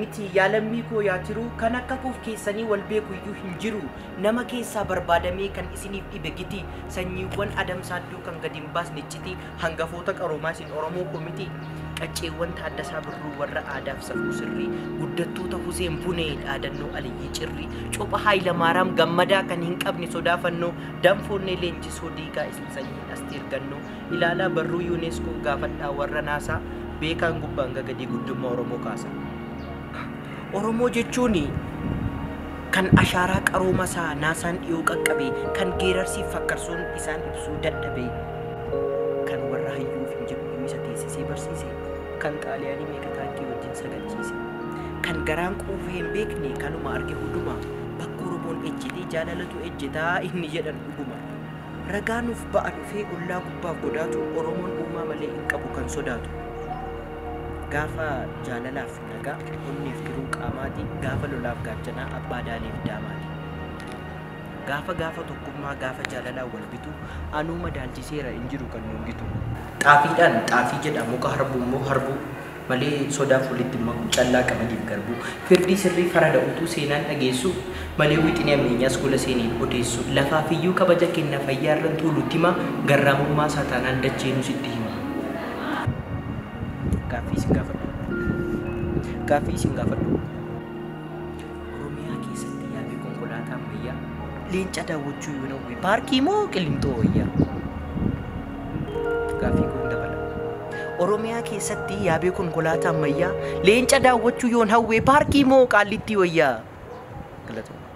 miti yaalamii koo yaa jiru kan akka koof keessanii wal beeku iyyuu hin jiru nama keessaa barbaadamee kan isiniif dhibe giti sanyiiwwan adamsaadduu kan gadi hin baasne citi hangafoota qaroomaa isin Oromoo koo miti qacceewwan Taaddasaa Birruu warra aadaaf safuu sirrii guddattoota Huseen Bunee dhaadannoo Aliyyii Cirrii Copha Haayilamaaraam gammadaa kan hin qabne sodaafannoo danfoonnee leenjisoo diigaa isin sanyiin Asteer Gannoo ilaalaa barruu UNESCO gaafadhaa warra naasaa beekaan gubbaan gadi guddummaa Oromoo kaasa. Oromoo jechuun kan ashaaraa qarooma isaa naasaan dhiyoo qaqqabe kan geerarsiif fakkarsuun isaan ibsuu dadhabe kan warra hayyuuf hin jiru isa teessisee barsiise kan xaaliyaanii meeqa taankii wajjin sagalchiise kan garaan quufee hin beekne kanuma arge hunduma bakka Oromoon ejjetee jaalalatu ejjetaa inni jedhan dhuguma ragaanuuf ba'a dhufee ollaa gubbaaf godaatu Oromoon uumaa malee hin qabu kan sodaatu. Gaafa jaalalaaf nagaa onneef tiruu qaamaati gaafa lolaaf gaachanaa abbaa daaleef daamaati gaafa tokkummaa gaafa jaalalaa wal bitu anuu madaalchiseera hin jiru kan nuun gitu xaafiidhaan xaafii jedha muka harbuu immoo harbuu malee sodaaf walitti maku callaa qamadiif garbuu firdii sirrii farada utuu seenaan dhageessu malee wixinii ammeenyaas gola seeniin odeessu lafaafiyyuu kabaja kenna fayyaarran tuulutti hima garraamummaa saataanaan dacheenu sitti hima. Gaaffii isin gaafadhu. Oromiyaa keessatti yaabee konkolaataa ammayyaa leenca daawwachuu yoo hawwe paarkii moo qilintoo wayyaa? Gaaffii kun dabala. Oromiyaa keessatti yaabee konkolaataa ammayyaa leenca daawwachuu yoo hawwe paarkii moo qaallittii wayyaa? Galatoomaa.